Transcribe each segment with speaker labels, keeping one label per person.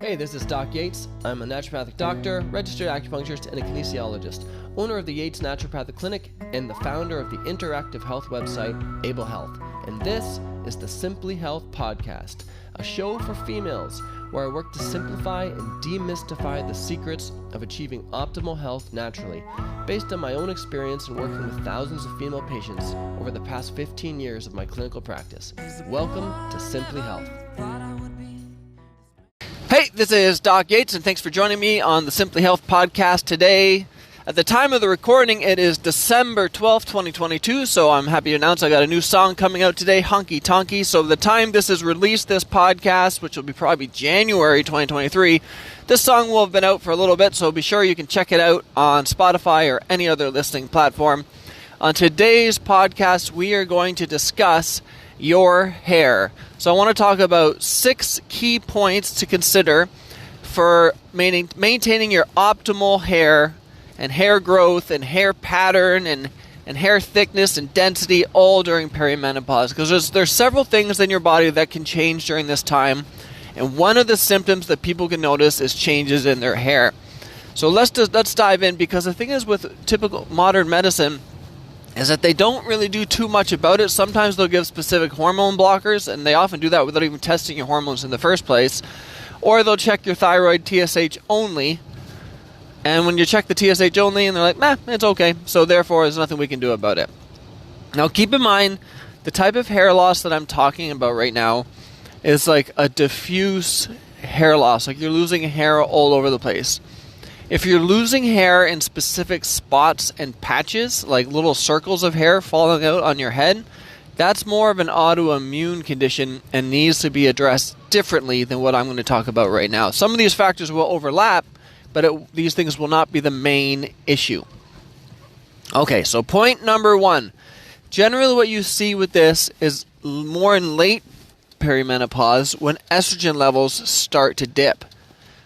Speaker 1: Hey, this is Doc Yates. I'm a naturopathic doctor, registered acupuncturist, and a kinesiologist, owner of the Yates Naturopathic Clinic, and the founder of the interactive health website, Able Health. And this is the Simply Health Podcast, a show for females where I work to simplify and demystify the secrets of achieving optimal health naturally, based on my own experience in working with thousands of female patients over the past 15 years of my clinical practice. Welcome to Simply Health. Hey, this is Doc Yates, and thanks for joining me on the Simply Health Podcast today. At the time of the recording, it is December 12th, 2022, so I'm happy to announce I got a new song coming out today, Honky Tonky. So the time this is released, this podcast, which will be probably January 2023, this song will have been out for a little bit, so be sure you can check it out on Spotify or any other listening platform. On today's podcast, we are going to discuss your hair. So I want to talk about 6 key points to consider for maintaining your optimal hair and hair growth and hair pattern and hair thickness and density all during perimenopause, because there's several things in your body that can change during this time, and one of the symptoms that people can notice is changes in their hair. So let's dive in, because the thing is with typical modern medicine is that they don't really do too much about it. Sometimes they'll give specific hormone blockers, and they often do that without even testing your hormones in the first place, or they'll check your thyroid TSH only. And when you check the TSH only, and they're like, it's okay, so therefore there's nothing we can do about it. Now keep in mind, the type of hair loss that I'm talking about right now is like a diffuse hair loss, like you're losing hair all over the place. If you're losing hair in specific spots and patches, like little circles of hair falling out on your head, that's more of an autoimmune condition and needs to be addressed differently than what I'm going to talk about right now. Some of these factors will overlap, but these things will not be the main issue. Okay, so point number 1. Generally what you see with this is more in late perimenopause when estrogen levels start to dip.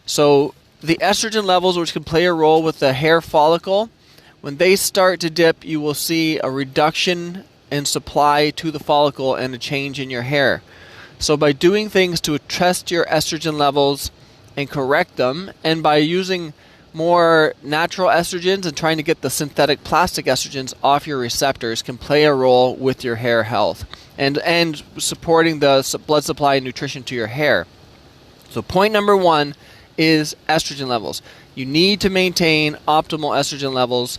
Speaker 1: So the estrogen levels, which can play a role with the hair follicle, when they start to dip, you will see a reduction in supply to the follicle and a change in your hair. So by doing things to test your estrogen levels and correct them, and by using more natural estrogens and trying to get the synthetic plastic estrogens off your receptors, can play a role with your hair health and supporting the blood supply and nutrition to your hair. So point number 1 is estrogen levels. You need to maintain optimal estrogen levels.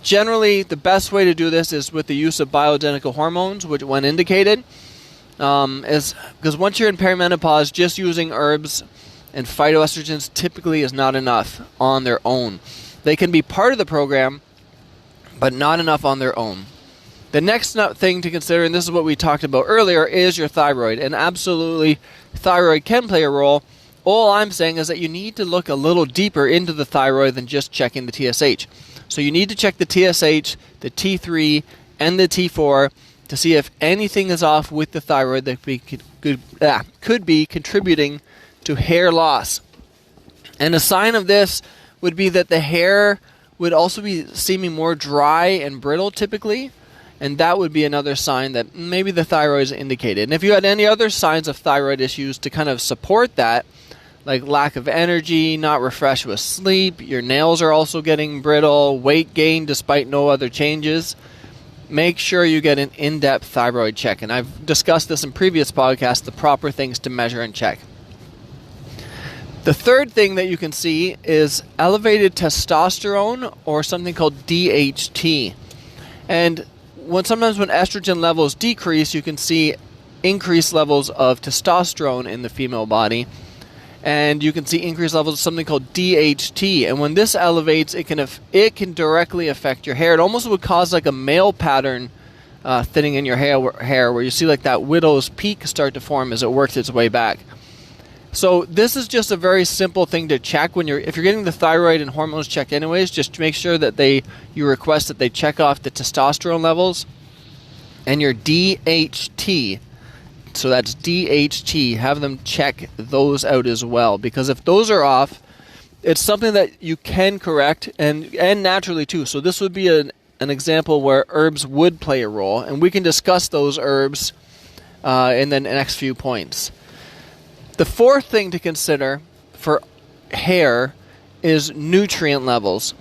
Speaker 1: Generally, the best way to do this is with the use of bioidentical hormones, which, when indicated, is because once you're in perimenopause, just using herbs and phytoestrogens typically is not enough on their own. They can be part of the program, but not enough on their own. The next thing to consider, and this is what we talked about earlier, is your thyroid. And absolutely, thyroid can play a role. All I'm saying is that you need to look a little deeper into the thyroid than just checking the TSH. So you need to check the TSH, the T3, and the T4 to see if anything is off with the thyroid that could be contributing to hair loss. And a sign of this would be that the hair would also be seeming more dry and brittle typically, and that would be another sign that maybe the thyroid is indicated. And if you had any other signs of thyroid issues to kind of support that, like lack of energy, not refreshed with sleep, your nails are also getting brittle, weight gain despite no other changes, make sure you get an in-depth thyroid check. And I've discussed this in previous podcasts, the proper things to measure and check. The third thing that you can see is elevated testosterone, or something called DHT. And sometimes when estrogen levels decrease, you can see increased levels of testosterone in the female body. And you can see increased levels of something called DHT. And when this elevates, it can directly affect your hair. It almost would cause like a male pattern thinning in your hair where you see like that widow's peak start to form as it works its way back. So this is just a very simple thing to check if you're getting the thyroid and hormones checked anyways. Just make sure that you request that they check off the testosterone levels and your DHT. So that's DHT. Have them check those out as well, because if those are off, it's something that you can correct and naturally too. So this would be an example where herbs would play a role, and we can discuss those herbs in the next few points. The fourth thing to consider for hair is nutrient levels.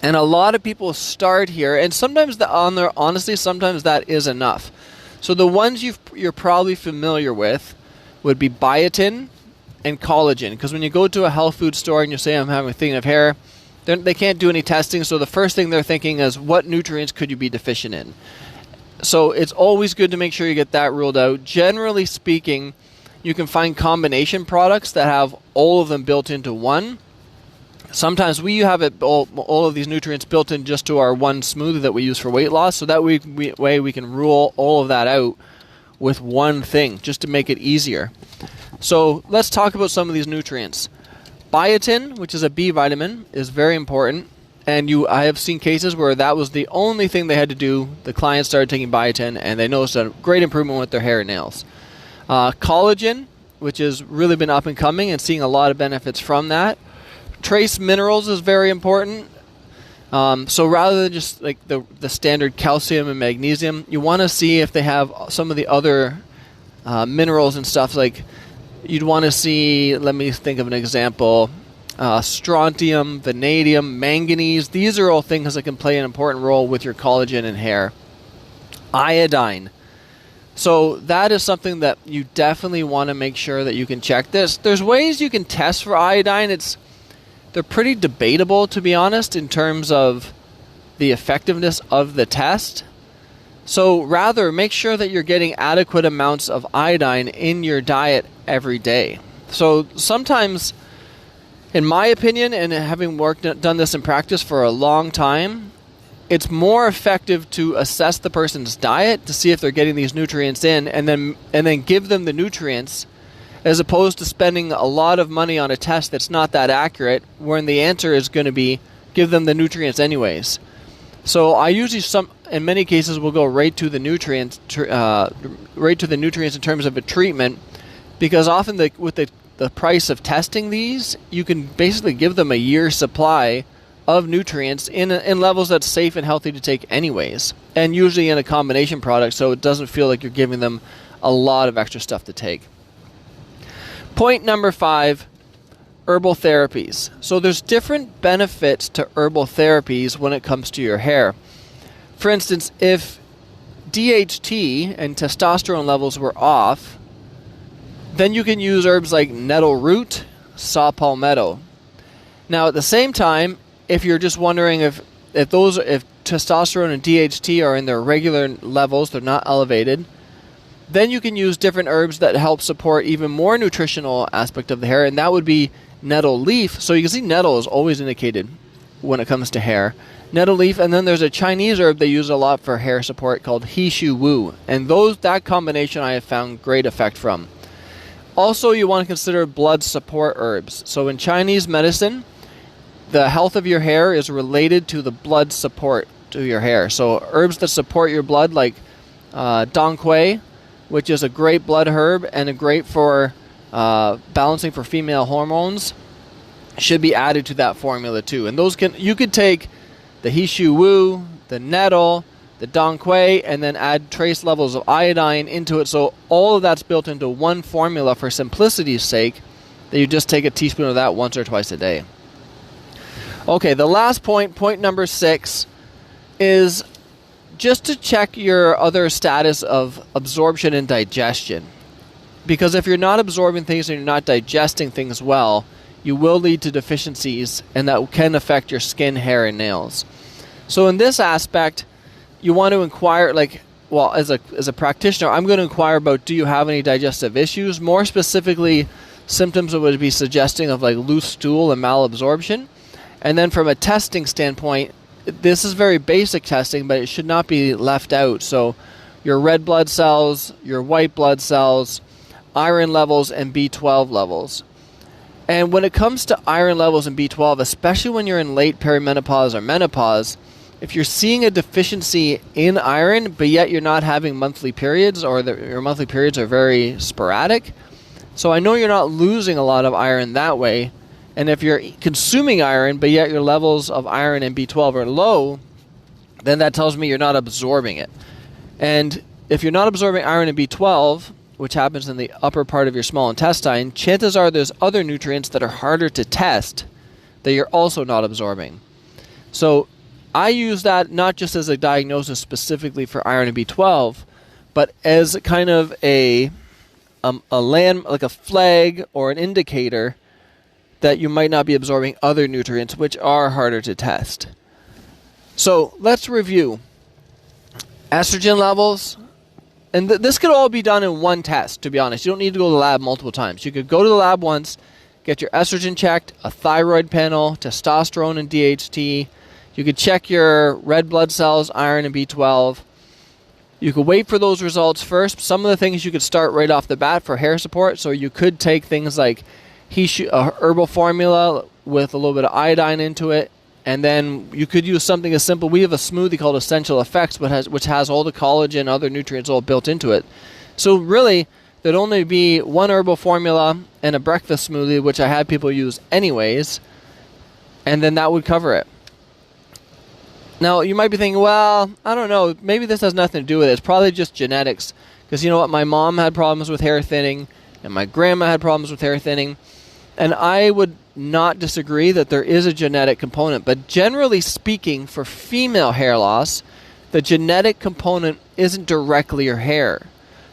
Speaker 1: And a lot of people start here, and sometimes honestly, sometimes that is enough. So the ones you're probably familiar with would be biotin and collagen. Because when you go to a health food store and you say, I'm having a thing of hair, they can't do any testing. So the first thing they're thinking is, what nutrients could you be deficient in? So it's always good to make sure you get that ruled out. Generally speaking, you can find combination products that have all of them built into one. Sometimes we have all of these nutrients built in just to our one smoothie that we use for weight loss, so that way we can rule all of that out with one thing, just to make it easier. So let's talk about some of these nutrients. Biotin, which is a B vitamin, is very important, and I have seen cases where that was the only thing they had to do. The client started taking biotin, and they noticed a great improvement with their hair and nails. Collagen, which has really been up and coming and seeing a lot of benefits from that. Trace minerals is very important. So rather than just like the standard calcium and magnesium, you want to see if they have some of the other minerals and stuff. Like you'd want to see, let me think of an example, strontium, vanadium, manganese. These are all things that can play an important role with your collagen and hair. Iodine. So that is something that you definitely want to make sure that you can check this. There's ways you can test for iodine. They're pretty debatable, to be honest, in terms of the effectiveness of the test. So rather, make sure that you're getting adequate amounts of iodine in your diet every day. So sometimes, in my opinion, and having done this in practice for a long time, it's more effective to assess the person's diet to see if they're getting these nutrients in, and then give them the nutrients, as opposed to spending a lot of money on a test that's not that accurate, when the answer is going to be give them the nutrients anyways. So I usually, in many cases, will go right to the nutrients, in terms of a treatment, because often with the price of testing these, you can basically give them a year's supply of nutrients in levels that's safe and healthy to take anyways, and usually in a combination product, so it doesn't feel like you're giving them a lot of extra stuff to take. Point number 5, herbal therapies. So there's different benefits to herbal therapies when it comes to your hair. For instance, if DHT and testosterone levels were off, then you can use herbs like nettle root, saw palmetto. Now at the same time, if you're just wondering if testosterone and DHT are in their regular levels, they're not elevated, then you can use different herbs that help support even more nutritional aspect of the hair, and that would be nettle leaf. So you can see nettle is always indicated when it comes to hair. Nettle leaf, and then there's a Chinese herb they use a lot for hair support called he shu wu, and that combination I have found great effect from. Also, you want to consider blood support herbs. So in Chinese medicine, the health of your hair is related to the blood support to your hair. So herbs that support your blood, like dong quai, which is a great blood herb and a great for balancing for female hormones, should be added to that formula too. And you could take the he shu wu, the nettle, the dong quai, and then add trace levels of iodine into it. So all of that's built into one formula for simplicity's sake, that you just take a teaspoon of that once or twice a day. Okay, the last point number 6, is just to check your other status of absorption and digestion. Because if you're not absorbing things and you're not digesting things well, you will lead to deficiencies, and that can affect your skin, hair, and nails. So in this aspect, you want to inquire, as a practitioner, I'm going to inquire about, do you have any digestive issues? More specifically, symptoms that would be suggesting of like loose stool and malabsorption. And then from a testing standpoint, this is very basic testing, but it should not be left out. So your red blood cells, your white blood cells, iron levels, and B12 levels. And when it comes to iron levels and B12, especially when you're in late perimenopause or menopause, if you're seeing a deficiency in iron, but yet you're not having monthly periods, or your monthly periods are very sporadic, so I know you're not losing a lot of iron that way. And if you're consuming iron, but yet your levels of iron and B12 are low, then that tells me you're not absorbing it. And if you're not absorbing iron and B12, which happens in the upper part of your small intestine, chances are there's other nutrients that are harder to test that you're also not absorbing. So I use that not just as a diagnosis specifically for iron and B12, but as kind of a land, like a flag or an indicator that you might not be absorbing other nutrients which are harder to test. So let's review. Estrogen levels, and this could all be done in one test, to be honest. You don't need to go to the lab multiple times. You could go to the lab once, get your estrogen checked, a thyroid panel, testosterone and DHT. You could check your red blood cells, iron and B12. You could wait for those results first. Some of the things you could start right off the bat for hair support. So you could take things like herbal formula with a little bit of iodine into it. And then you could use something as simple. We have a smoothie called Essential Effects, which has all the collagen and other nutrients all built into it. So really, there'd only be one herbal formula and a breakfast smoothie, which I had people use anyways. And then that would cover it. Now, you might be thinking, well, I don't know, maybe this has nothing to do with it. It's probably just genetics. Because you know what? My mom had problems with hair thinning, and my grandma had problems with hair thinning. And I would not disagree that there is a genetic component. But generally speaking, for female hair loss, the genetic component isn't directly your hair.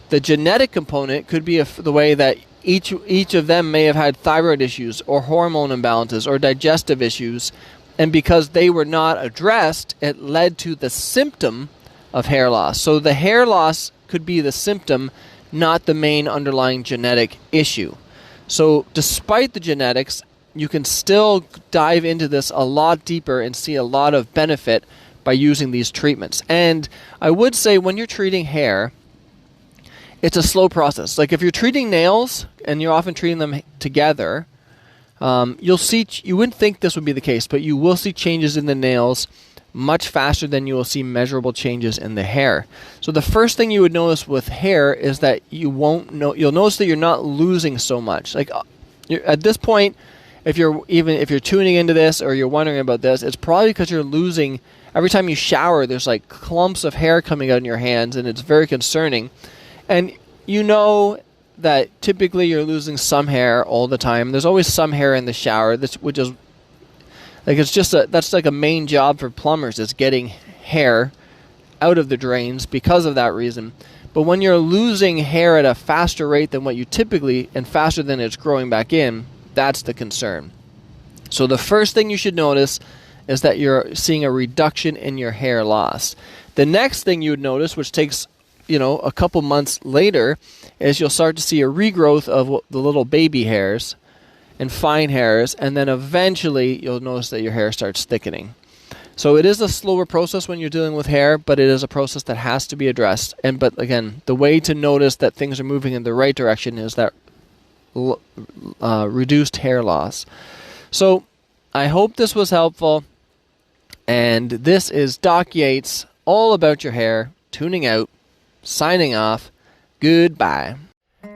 Speaker 1: The genetic component could be the way that each of them may have had thyroid issues or hormone imbalances or digestive issues. And because they were not addressed, it led to the symptom of hair loss. So the hair loss could be the symptom, not the main underlying genetic issue. So despite the genetics, you can still dive into this a lot deeper and see a lot of benefit by using these treatments. And I would say when you're treating hair, it's a slow process. Like if you're treating nails and you're often treating them together, you'll see, you wouldn't think this would be the case, but you will see changes in the nails much faster than you will see measurable changes in the hair. So the first thing you would notice with hair is that you'll notice that you're not losing so much. Like at this point, if you're tuning into this or you're wondering about this, it's probably because you're losing, every time you shower, there's like clumps of hair coming out in your hands, and it's very concerning. And you know that typically you're losing some hair all the time. There's always some hair in the shower, which is like that's like a main job for plumbers, is getting hair out of the drains because of that reason. But when you're losing hair at a faster rate than what you typically, and faster than it's growing back in, that's the concern. So the first thing you should notice is that you're seeing a reduction in your hair loss. The next thing you would notice, which takes a couple months later, is you'll start to see a regrowth of the little baby hairs and fine hairs, and then eventually you'll notice that your hair starts thickening. So it is a slower process when you're dealing with hair, but it is a process that has to be addressed. But again, the way to notice that things are moving in the right direction is that reduced hair loss. So I hope this was helpful, and this is Doc Yates, all about your hair, tuning out, signing off. Goodbye.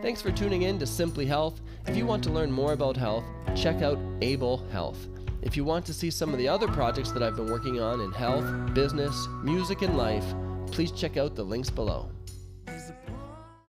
Speaker 1: Thanks for tuning in to Simply Health. If you want to learn more about health, check out Able Health. If you want to see some of the other projects that I've been working on in health, business, music, and life, please check out the links below.